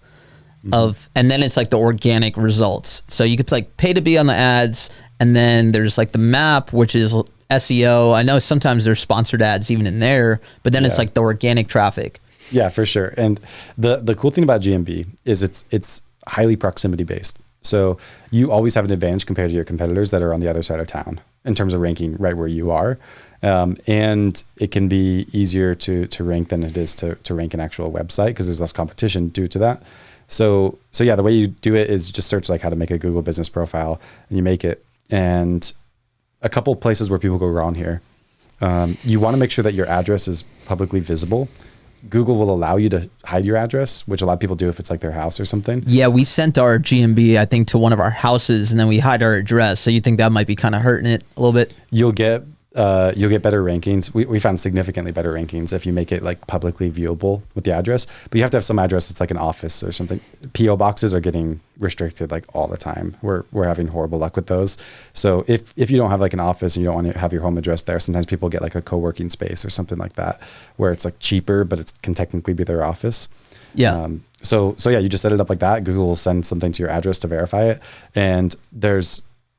and then it's like the organic results. So you could like pay to be on the ads, and then there's like the map, which is SEO. I know sometimes there's sponsored ads even in there, but then it's like the organic traffic. Yeah, for sure. And the cool thing about GMB is it's highly proximity based. So you always have an advantage compared to your competitors that are on the other side of town in terms of ranking right where you are. And it can be easier to rank than it is to rank an actual website because there's less competition due to that. So yeah, the way you do it is you just search like how to make a Google business profile, and you make it. And a couple places where people go wrong here. You want to make sure that your address is publicly visible. Google will allow you to hide your address, which a lot of people do if it's like their house or something. Yeah, we sent our GMB, I think, to one of our houses, and then we hide our address. So you think that might be kind of hurting it a little bit? You'll get better rankings. We found significantly better rankings if you make it like publicly viewable with the address, but you have to have some address that's like an office or something. PO boxes are getting restricted like all the time. We're having horrible luck with those. So if you don't have like an office and you don't want to have your home address there, sometimes people get like a co-working space or something like that where it's like cheaper, but it can technically be their office. Yeah. So yeah, you just set it up like that. Google will send something to your address to verify it. And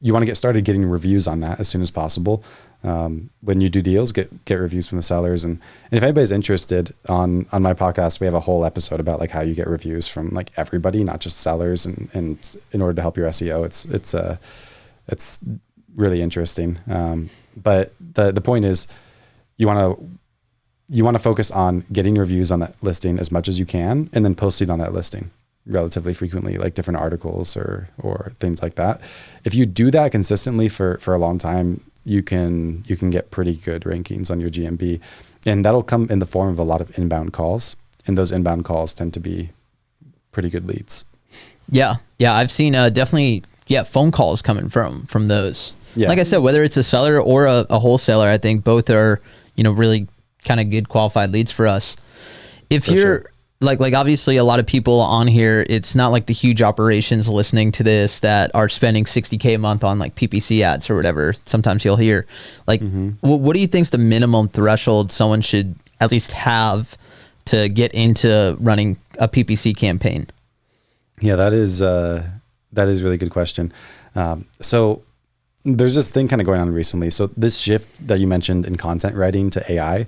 you want to get started getting reviews on that as soon as possible. When you do deals, get reviews from the sellers. And if anybody's interested on my podcast, we have a whole episode about like how you get reviews from like everybody, not just sellers. And in order to help your SEO, it's really interesting. But the point is you want to focus on getting reviews on that listing as much as you can, and then posting on that listing. relatively frequently, like different articles or things like that. If you do that consistently for a long time, you can get pretty good rankings on your GMB, and that'll come in the form of a lot of inbound calls. And those inbound calls tend to be pretty good leads. Yeah. I've seen definitely phone calls coming from those. Yeah. Like I said, whether it's a seller or a wholesaler, I think both are, really kind of good qualified leads for us. If For you're sure. like obviously a lot of people on here, it's not like the huge operations listening to this that are spending $60K a month on like PPC ads or whatever. Sometimes you'll hear like, what do you think is the minimum threshold someone should at least have to get into running a PPC campaign? Yeah, that is a really good question. So there's this thing kind of going on recently. So this shift that you mentioned in content writing to AI,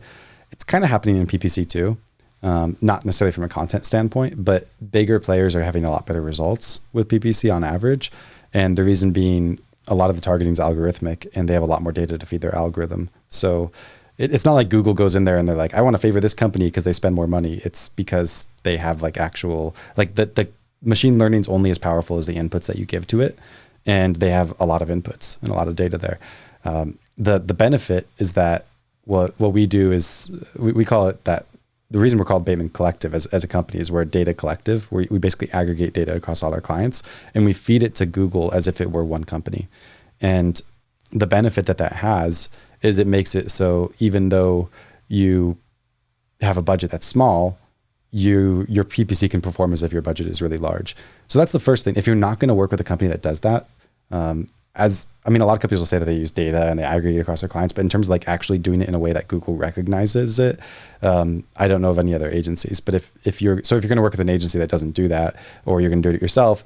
it's kind of happening in PPC too. Not necessarily from a content standpoint, but bigger players are having a lot better results with PPC on average. And the reason being, a lot of the targeting is algorithmic and they have a lot more data to feed their algorithm. So it's not like Google goes in there and they're like, I want to favor this company because they spend more money. It's because they have like actual, like the machine learning is only as powerful as the inputs that you give to it. And they have a lot of inputs and a lot of data there. The benefit is that what we do is we call it that. The reason we're called Bateman Collective as a company is we're a data collective. We basically aggregate data across all our clients and we feed it to Google as if it were one company. And the benefit that has is it makes it so even though you have a budget that's small, your PPC can perform as if your budget is really large. So that's the first thing. If you're not going to work with a company that does that, a lot of companies will say that they use data and they aggregate across their clients, but in terms of like actually doing it in a way that Google recognizes it, I don't know of any other agencies. But if you're going to work with an agency that doesn't do that, or you're going to do it yourself,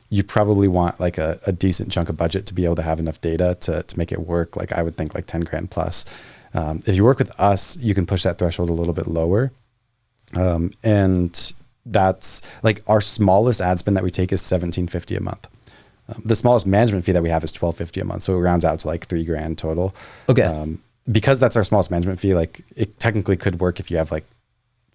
you probably want like a decent chunk of budget to be able to have enough data to make it work. Like I would think like 10 grand plus. If you work with us, you can push that threshold a little bit lower. And that's like our smallest ad spend that we take is $1,750 a month. The smallest management fee that we have is $1,250 a month. So it rounds out to like $3 grand total. Okay. Because that's our smallest management fee, like it technically could work if you have like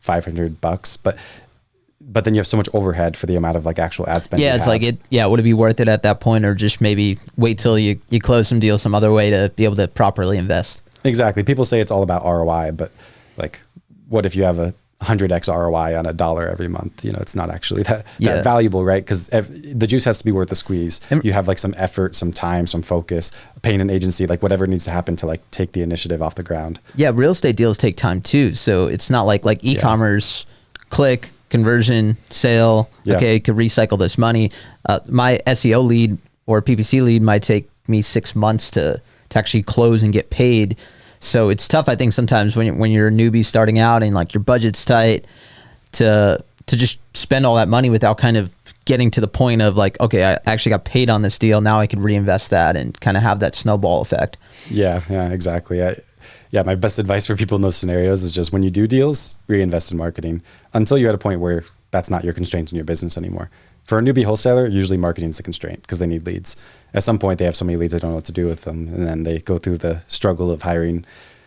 $500, but then you have so much overhead for the amount of like actual ad spend. Yeah. It's like would it be worth it at that point, or just maybe wait till you close some deals some other way to be able to properly invest? Exactly. People say it's all about ROI, but like, what if you have a 100x ROI on $1 every month? It's not actually that valuable, right? Because the juice has to be worth the squeeze. You have like some effort, some time, some focus, paying an agency, like whatever needs to happen to like take the initiative off the ground. Yeah, real estate deals take time too. So it's not like e-commerce, click, conversion, sale. Yeah. Okay, could recycle this money. My SEO lead or PPC lead might take me 6 months to actually close and get paid. So it's tough, I think, sometimes when you're a newbie starting out and like your budget's tight to just spend all that money without kind of getting to the point of like, okay, I actually got paid on this deal. Now I can reinvest that and kind of have that snowball effect. Yeah, exactly. My best advice for people in those scenarios is just when you do deals, reinvest in marketing until you're at a point where that's not your constraint in your business anymore. For a newbie wholesaler, usually marketing is the constraint because they need leads. At some point, they have so many leads, they don't know what to do with them. And then they go through the struggle of hiring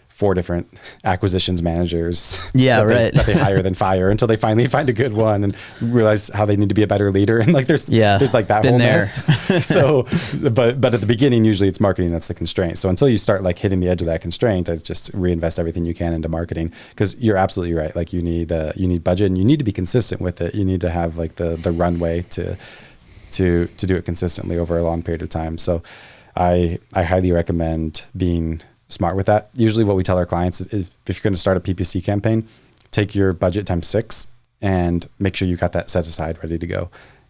4 different acquisitions managers that they hire then fire until they finally find a good one and realize how they need to be a better leader. And like there's like that whole mess. So, but at the beginning, usually it's marketing that's the constraint. So until you start like hitting the edge of that constraint, I just reinvest everything you can into marketing, because you're absolutely right. Like you need budget and you need to be consistent with it. You need to have like the runway to do it consistently over a long period of time. So I highly recommend being smart with that. Usually what we tell our clients is if you're going to start a PPC campaign, take your budget times 6 and make sure you got that set aside ready to go.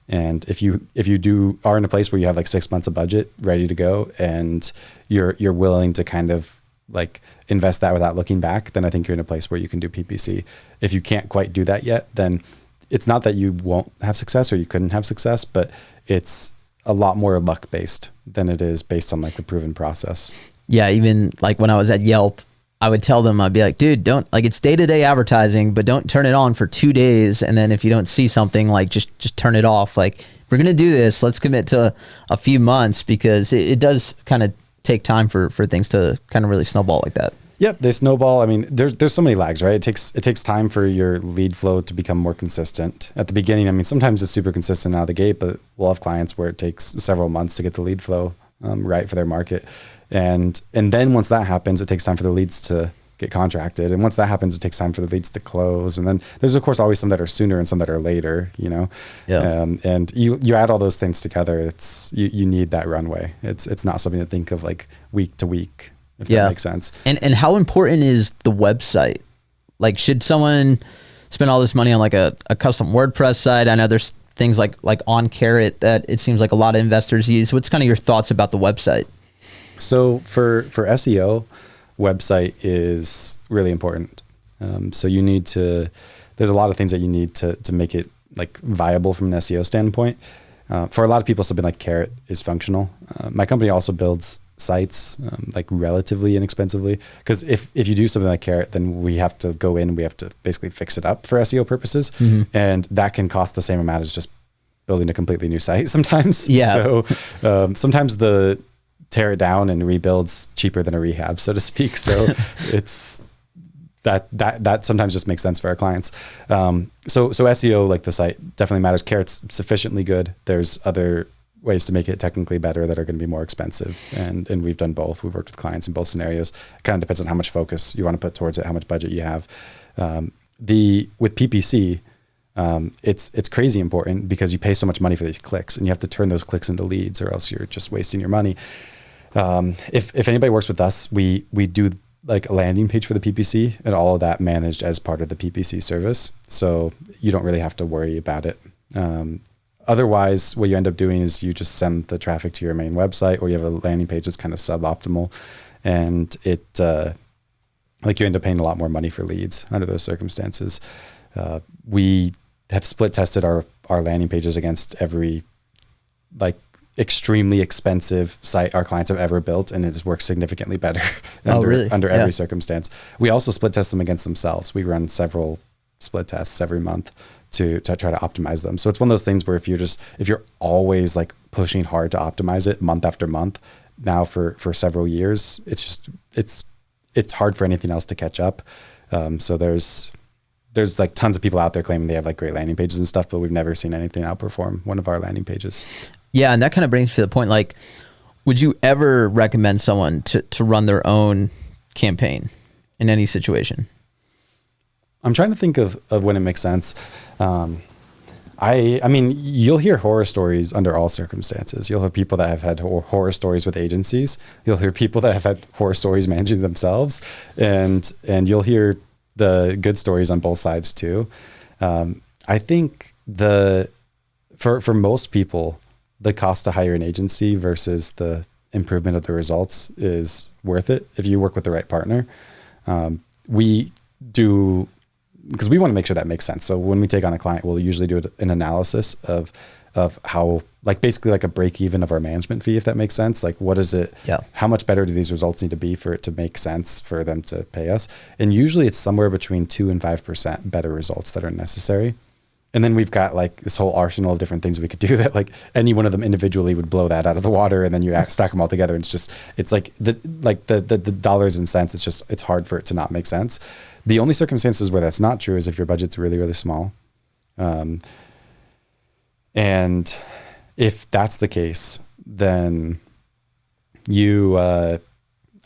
And if you are in a place where you have like 6 months of budget ready to go and you're willing to kind of like invest that without looking back, then I think you're in a place where you can do PPC. If you can't quite do that yet, then it's not that you won't have success or you couldn't have success, but it's a lot more luck based than it is based on like the proven process. Yeah, even like when I was at Yelp, I would tell them, I'd be like, dude, don't, like, it's day-to-day advertising, but don't turn it on for 2 days. And then if you don't see something, like just turn it off. Like, we're going to do this. Let's commit to a few months, because it does kind of take time for things to kind of really snowball like that. Yep, they snowball. I mean, there's so many lags, right? It takes time for your lead flow to become more consistent. At the beginning, I mean, sometimes it's super consistent out of the gate, but we'll have clients where it takes several months to get the lead flow right for their market. And then once that happens, it takes time for the leads to get contracted. And once that happens, it takes time for the leads to close. And then there's of course always some that are sooner and some that are later, Yeah. And you add all those things together. It's, you need that runway. It's not something to think of like week to week, if that makes sense. And how important is the website? Like, should someone spend all this money on like a custom WordPress site? I know there's things like on Carrot that it seems like a lot of investors use. What's kind of your thoughts about the website? So for SEO, website is really important. So you need to, there's a lot of things that you need to make it like viable from an SEO standpoint. For a lot of people, something like Carrot is functional. My company also builds sites like relatively inexpensively, because if you do something like Carrot, then we have to go in and we have to basically fix it up for SEO purposes. And that can cost the same amount as just building a completely new site sometimes. Yeah. So sometimes the tear it down and rebuild's cheaper than a rehab, so to speak. So it's that sometimes just makes sense for our clients. So SEO, like the site, definitely matters. Carrot's sufficiently good. There's other ways to make it technically better that are going to be more expensive, and we've done both. We've worked with clients in both scenarios. It kind of depends on how much focus you want to put towards it, how much budget you have. With PPC, it's crazy important because you pay so much money for these clicks, and you have to turn those clicks into leads, or else you're just wasting your money. If anybody works with us, we do like a landing page for the PPC, and all of that managed as part of the PPC service. So you don't really have to worry about it. Otherwise, what you end up doing is you just send the traffic to your main website, or you have a landing page that's kind of suboptimal, and it like you end up paying a lot more money for leads under those circumstances. We have split tested our landing pages against every like extremely expensive site our clients have ever built, and it's worked significantly better under every circumstance. We also split test them against themselves. We run several split tests every month to try to optimize them. So it's one of those things where if you're always like pushing hard to optimize it month after month now for several years, it's hard for anything else to catch up. So there's like tons of people out there claiming they have like great landing pages and stuff, but we've never seen anything outperform one of our landing pages. Yeah. And that kind of brings me to the point, like, would you ever recommend someone to run their own campaign in any situation? I'm trying to think of when it makes sense. I mean, you'll hear horror stories under all circumstances. You'll hear people that have had horror stories with agencies. You'll hear people that have had horror stories managing themselves, and you'll hear the good stories on both sides too. I think for most people, the cost to hire an agency versus the improvement of the results is worth it if you work with the right partner. We do, because we want to make sure that makes sense. So when we take on a client, we'll usually do an analysis of how, like basically like a break even of our management fee, if that makes sense. Like what is it? Yeah. How much better do these results need to be for it to make sense for them to pay us? And usually it's somewhere between 2 and 5% better results that are necessary. And then we've got like this whole arsenal of different things we could do that like any one of them individually would blow that out of the water. And then you stack them all together. And it's like the dollars and cents. It's hard for it to not make sense. The only circumstances where that's not true is if your budget's really, really small. And if that's the case, then you, I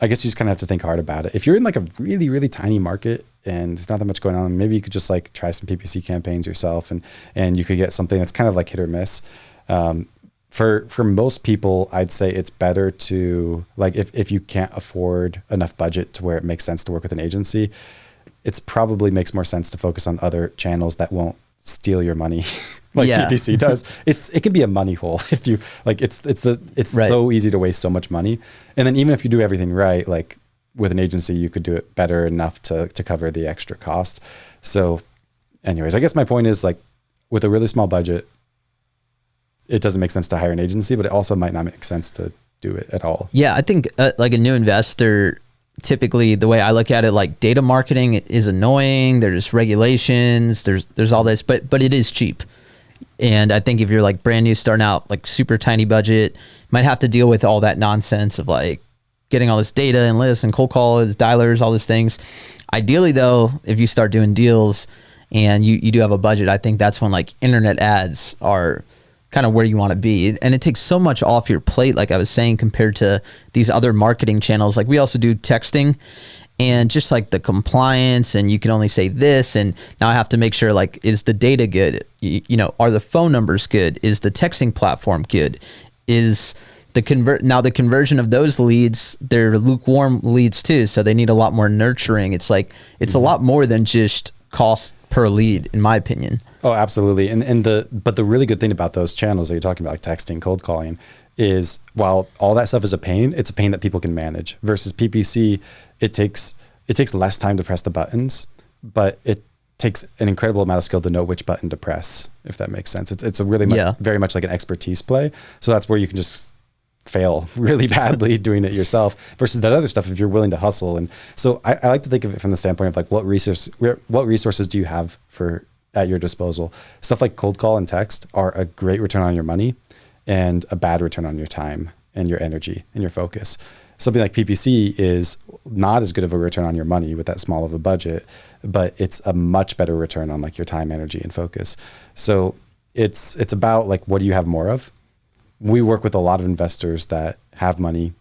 guess you just kind of have to think hard about it. If you're in like a really, really tiny market and there's not that much going on, maybe you could just like try some PPC campaigns yourself, and you could get something that's kind of like hit or miss. For most people, I'd say it's better to like, if you can't afford enough budget to where it makes sense to work with an agency, it's probably makes more sense to focus on other channels that won't steal your money like PPC does. It can be a money hole if you like, it's right. So easy to waste so much money. And then even if you do everything right, like with an agency, you could do it better enough to cover the extra cost. So anyways, I guess my point is like with a really small budget, it doesn't make sense to hire an agency, but it also might not make sense to do it at all. Yeah. I think like a new investor, typically the way I look at it, like data marketing is annoying. There's regulations, there's all this, but it is cheap. And I think if you're like brand new, starting out, like super tiny budget, might have to deal with all that nonsense of like getting all this data and lists and cold calls, dialers, all these things. Ideally though, if you start doing deals and you do have a budget, I think that's when like internet ads are kind of where you want to be. And it takes so much off your plate, like I was saying, compared to these other marketing channels. Like we also do texting, and just like the compliance, and you can only say this, and now I have to make sure, like, is the data good? You know, are the phone numbers good? Is the texting platform good? Is the conversion of those leads, they're lukewarm leads too, so they need a lot more nurturing. It's like, it's a lot more than just cost per lead, in my opinion. Oh, absolutely. But the really good thing about those channels that you're talking about, like texting, cold calling, is while all that stuff is a pain, it's a pain that people can manage. Versus PPC, it takes less time to press the buttons, but it takes an incredible amount of skill to know which button to press, if that makes sense. It's a really very much like an expertise play. So that's where you can just fail really badly doing it yourself, versus that other stuff if you're willing to hustle. And so I like to think of it from the standpoint of like, what resources do you have at your disposal? Stuff like cold call and text are a great return on your money and a bad return on your time and your energy and your focus. Something like PPC is not as good of a return on your money with that small of a budget, but it's a much better return on like your time, energy, and focus. So it's about like, what do you have more of? We work with a lot of investors that have money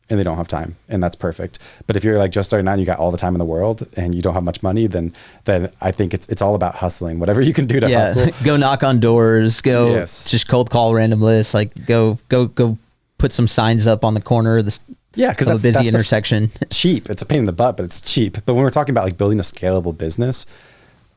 and they don't have time, and that's perfect. But if you're like just starting out and you got all the time in the world and you don't have much money, then I think it's all about hustling. Whatever you can do to hustle. Go knock on doors, just cold call random lists, like go put some signs up on the corner of because that's a busy intersection. Cheap. It's a pain in the butt, but it's cheap. But when we're talking about like building a scalable business,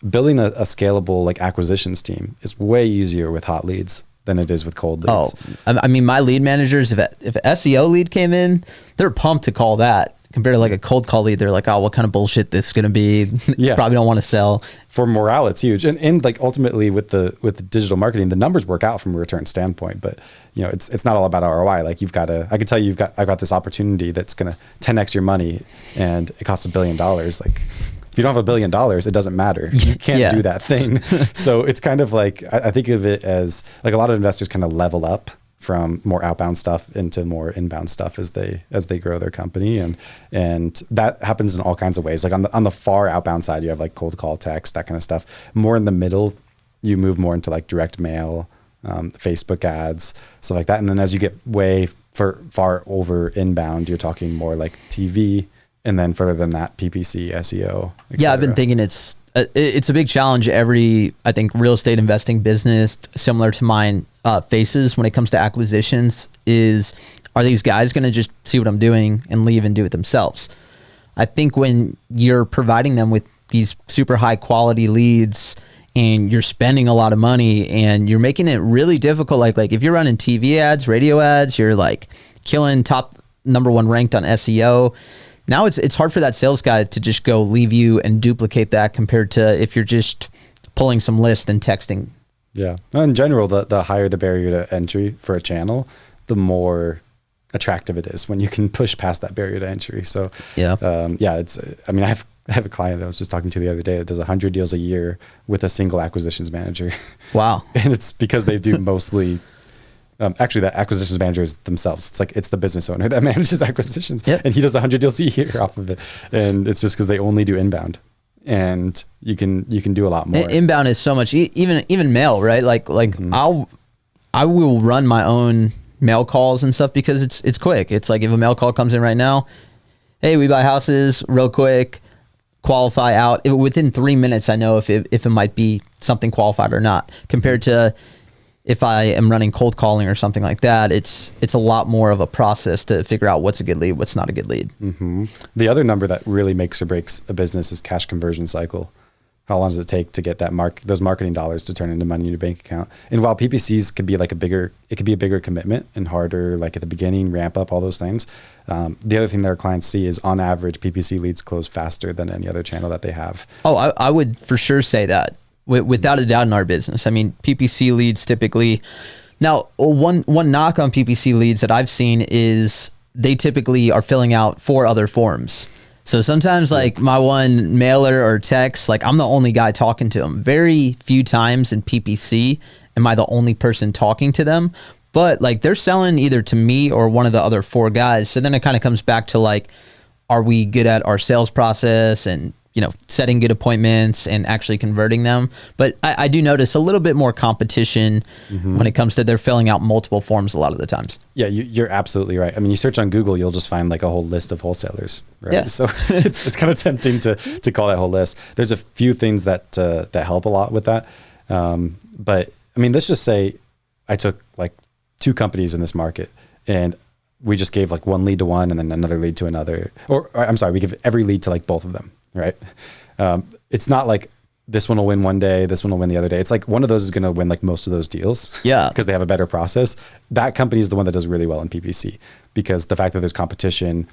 building a scalable like acquisitions team is way easier with hot leads than it is with cold leads. Oh, I mean, my lead managers, if an SEO lead came in, they're pumped to call that. Compared to like a cold call lead, they're like, oh, what kind of bullshit this is going to be? Yeah. Probably don't want to sell. For morale, it's huge. And like ultimately with the digital marketing, the numbers work out from a return standpoint, but you know, it's not all about ROI. Like I can tell you I've got this opportunity that's going to 10x your money and it costs $1 billion. Like, if you don't have $1 billion, it doesn't matter. You can't do that thing. So it's kind of like, I think of it as like a lot of investors kind of level up from more outbound stuff into more inbound stuff as they grow their company. And that happens in all kinds of ways. Like on the far outbound side, you have like cold call, text, that kind of stuff. More in the middle, you move more into like direct mail, Facebook ads, stuff like that. And then as you get way far over inbound, you're talking more like TV, and then further than that, PPC, SEO, et cetera. I've been thinking it's a big challenge I think real estate investing business, similar to mine, faces when it comes to acquisitions are these guys going to just see what I'm doing and leave and do it themselves? I think when you're providing them with these super high quality leads and you're spending a lot of money and you're making it really difficult, like if you're running TV ads, radio ads, you're like killing top #1 ranked on SEO. Now it's hard for that sales guy to just go leave you and duplicate that compared to if you're just pulling some list and texting. Yeah. In general, the higher the barrier to entry for a channel, the more attractive it is when you can push past that barrier to entry. So I have a client I was just talking to the other day that does 100 deals a year with a single acquisitions manager. Wow. And it's because they do mostly actually, that acquisitions manager is themselves. It's the business owner that manages acquisitions, and he does 100 deals a year off of it. And it's just because they only do inbound, and you can do a lot more. Inbound is so much, even mail, right? Like I will run my own mail calls and stuff because it's quick. It's like if a mail call comes in right now, hey, we buy houses real quick, qualify out. Within 3 minutes, I know if it might be something qualified or not. Compared to if I am running cold calling or something like that, it's a lot more of a process to figure out what's a good lead, what's not a good lead. Mm-hmm. The other number that really makes or breaks a business is cash conversion cycle. How long does it take to get those marketing dollars to turn into money in your bank account? And while PPCs could be a bigger commitment and harder, like at the beginning, ramp up, all those things. The other thing that our clients see is on average, PPC leads close faster than any other channel that they have. Oh, I would for sure say that. Without a doubt in our business. I mean, PPC leads typically, now one knock on PPC leads that I've seen is they typically are filling out 4 other forms. So sometimes like my one mailer or text, like I'm the only guy talking to them. Very few times in PPC am I the only person talking to them. but like they're selling either to me or one of the other 4 guys. So then it kind of comes back to like, are we good at our sales process and, you know, setting good appointments and actually converting them? But I do notice a little bit more competition when it comes to they're filling out multiple forms a lot of the times. Yeah, you're absolutely right. I mean, you search on Google, you'll just find like a whole list of wholesalers, right? Yeah. So it's kind of tempting to call that whole list. There's a few things that help a lot with that. But I mean, let's just say I took like 2 companies in this market and we just gave like 1 lead to one and then another lead to another, or I'm sorry, we give every lead to like both of them, right? It's not like this one will win one day, this one will win the other day. It's like one of those is going to win like most of those deals. Yeah. Because they have a better process. That company is the one that does really well in PPC, because the fact that there's competition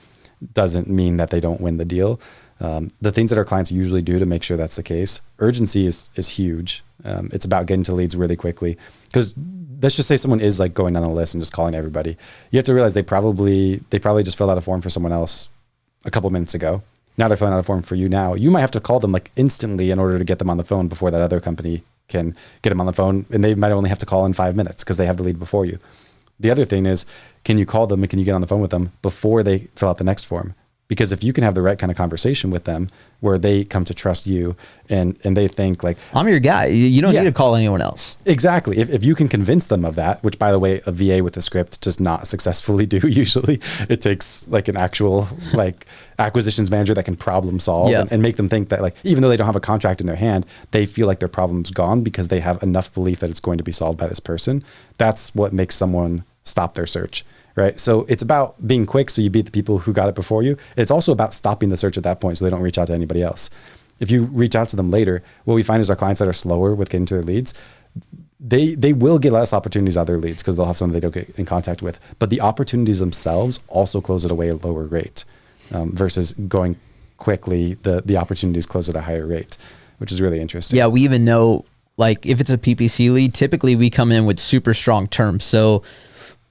doesn't mean that they don't win the deal. The things that our clients usually do to make sure that's the case, urgency is huge. It's about getting to leads really quickly, because let's just say someone is like going down the list and just calling everybody. You have to realize they probably just filled out a form for someone else a couple minutes ago. Now they're filling out a form for you now. You might have to call them like instantly in order to get them on the phone before that other company can get them on the phone. And they might only have to call in 5 minutes because they have the lead before you. The other thing is, can you call them and can you get on the phone with them before they fill out the next form? Because if you can have the right kind of conversation with them where they come to trust you and they think like, I'm your guy. You don't need to call anyone else. Exactly. If you can convince them of that, which by the way, a VA with a script does not successfully do usually. It takes like an actual like acquisitions manager that can problem solve and make them think that like, even though they don't have a contract in their hand, they feel like their problem's gone because they have enough belief that it's going to be solved by this person. That's what makes someone stop their search. Right. So it's about being quick so you beat the people who got it before you. It's also about stopping the search at that point so they don't reach out to anybody else. If you reach out to them later, what we find is our clients that are slower with getting to their leads, they will get less opportunities out of their leads because they'll have someone they don't get in contact with. But the opportunities themselves also close at a way lower rate versus going quickly. The opportunities close at a higher rate, which is really interesting. Yeah, we even know like if it's a PPC lead, typically we come in with super strong terms. So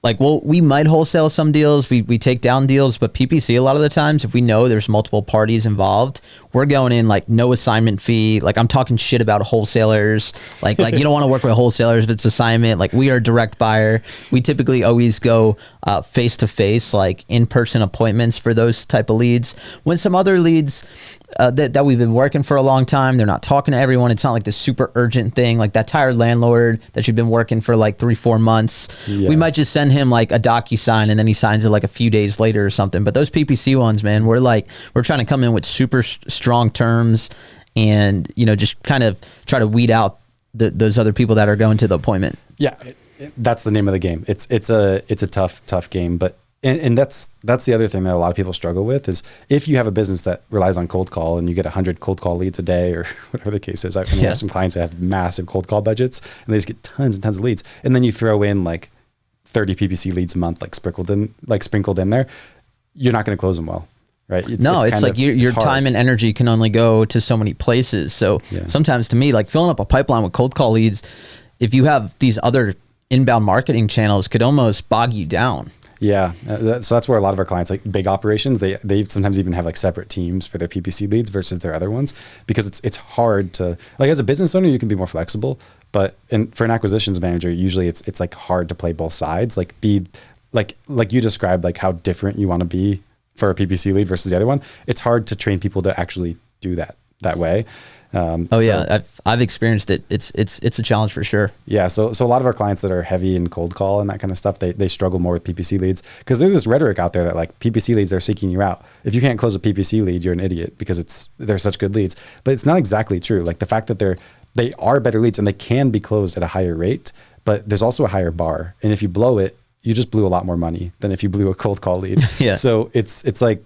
like, well, we might wholesale some deals, we take down deals, but PPC a lot of the times, if we know there's multiple parties involved, we're going in like no assignment fee. Like I'm talking shit about wholesalers. Like you don't want to work with wholesalers if it's assignment. Like we are a direct buyer. We typically always go face to face, like in-person appointments for those type of leads. When some other leads that we've been working for a long time, they're not talking to everyone. It's not like this super urgent thing, like that tired landlord that you've been working for like 3-4 months. Yeah. We might just send him like a DocuSign and then he signs it like a few days later or something. But those PPC ones, man, we're trying to come in with super strong terms and, you know, just kind of try to weed out those other people that are going to the appointment. Yeah. That's the name of the game. It's a tough game, but and that's the other thing that a lot of people struggle with is if you have a business that relies on cold call and you get 100 cold call leads a day or whatever the case is. I have some clients that have massive cold call budgets and they just get tons and tons of leads. And then you throw in like 30 PPC leads a month, sprinkled in there, you're not going to close them well. Right. It's like your time and energy can only go to so many places. So sometimes to me, like filling up a pipeline with cold call leads, if you have these other inbound marketing channels could almost bog you down. Yeah. So that's where a lot of our clients, like big operations, they sometimes even have like separate teams for their PPC leads versus their other ones, because it's hard to, like as a business owner, you can be more flexible, but for an acquisitions manager, usually it's like hard to play both sides, like be like you described, like how different you want to be for a PPC lead versus the other one. It's hard to train people to actually do that way. Yeah, I've experienced it. It's a challenge for sure. Yeah. So a lot of our clients that are heavy in cold call and that kind of stuff, they struggle more with PPC leads because there's this rhetoric out there that like PPC leads are seeking you out. If you can't close a PPC lead, you're an idiot because they're such good leads, but it's not exactly true. Like the fact that they are better leads and they can be closed at a higher rate, but there's also a higher bar. And if you blow it, you just blew a lot more money than if you blew a cold call lead. Yeah. So it's like,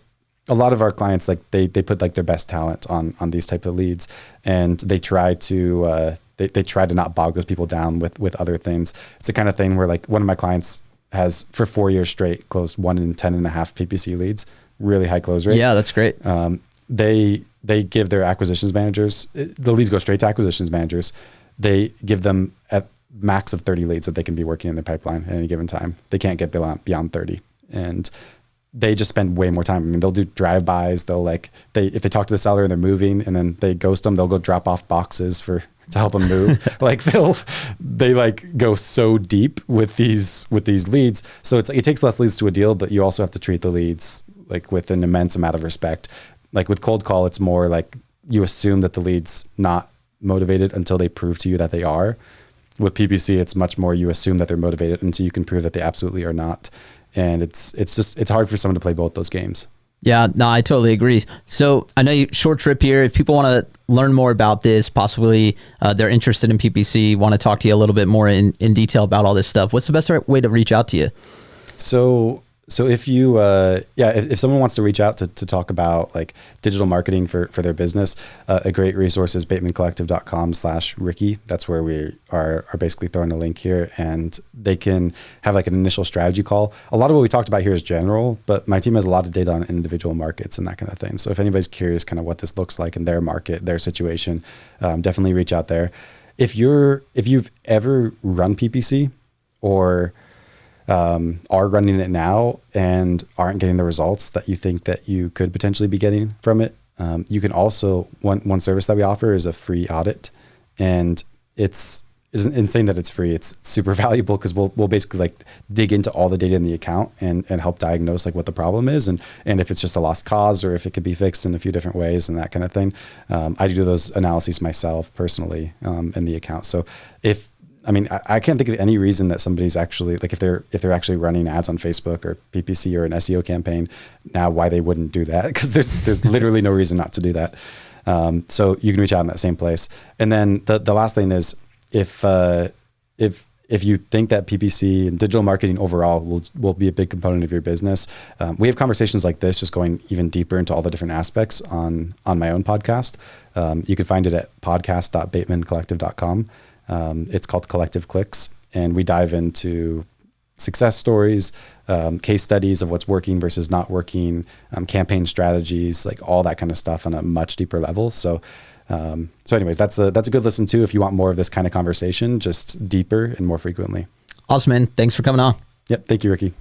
a lot of our clients, like they put like their best talent on these types of leads, and they try to they try to not bog those people down with other things. It's the kind of thing where like one of my clients has for 4 years straight closed 1 in 10.5 PPC leads, really high close rate. Yeah, that's great. They give their acquisitions managers, the leads go straight to acquisitions managers. They give them at max of 30 leads that they can be working in their pipeline at any given time. They can't get beyond 30, and they just spend way more time. I mean, they'll do drive-bys. They'll if they talk to the seller and they're moving and then they ghost them, they'll go drop off boxes for to help them move. Like they like go so deep with these leads. So it's like, it takes less leads to a deal, but you also have to treat the leads like with an immense amount of respect. Like with cold call, it's more like you assume that the lead's not motivated until they prove to you that they are. With PPC, it's much more you assume that they're motivated until you can prove that they absolutely are not. And it's hard for someone to play both those games. Yeah, no, I totally agree. So I know short trip here. If people want to learn more about this, possibly they're interested in PPC, want to talk to you a little bit more in detail about all this stuff, what's the best way to reach out to you? So if you, if someone wants to reach out to talk about like digital marketing for their business, a great resource is batemancollective.com/Ricky. That's where we are basically throwing a link here, and they can have like an initial strategy call. A lot of what we talked about here is general, but my team has a lot of data on individual markets and that kind of thing. So if anybody's curious kind of what this looks like in their market, their situation, definitely reach out there. If you've ever run PPC or are running it now and aren't getting the results that you think that you could potentially be getting from it, you can also, one service that we offer is a free audit, and it's insane that it's free. It's super valuable because we'll basically like dig into all the data in the account and help diagnose like what the problem is and if it's just a lost cause or if it could be fixed in a few different ways and that kind of thing. I do those analyses myself personally in the account. So I can't think of any reason that somebody's actually like if they're actually running ads on Facebook or PPC or an SEO campaign now, why they wouldn't do that, because there's literally no reason not to do that. So you can reach out in that same place. And then the last thing is if you think that PPC and digital marketing overall will be a big component of your business, we have conversations like this, just going even deeper into all the different aspects on my own podcast. You can find it at podcast.batemancollective.com. It's called Collective Clicks, and we dive into success stories, case studies of what's working versus not working, campaign strategies, like all that kind of stuff on a much deeper level. So anyways, that's a good listen to if you want more of this kind of conversation, just deeper and more frequently. Awesome, man. Thanks for coming on. Yep. Thank you, Ricky.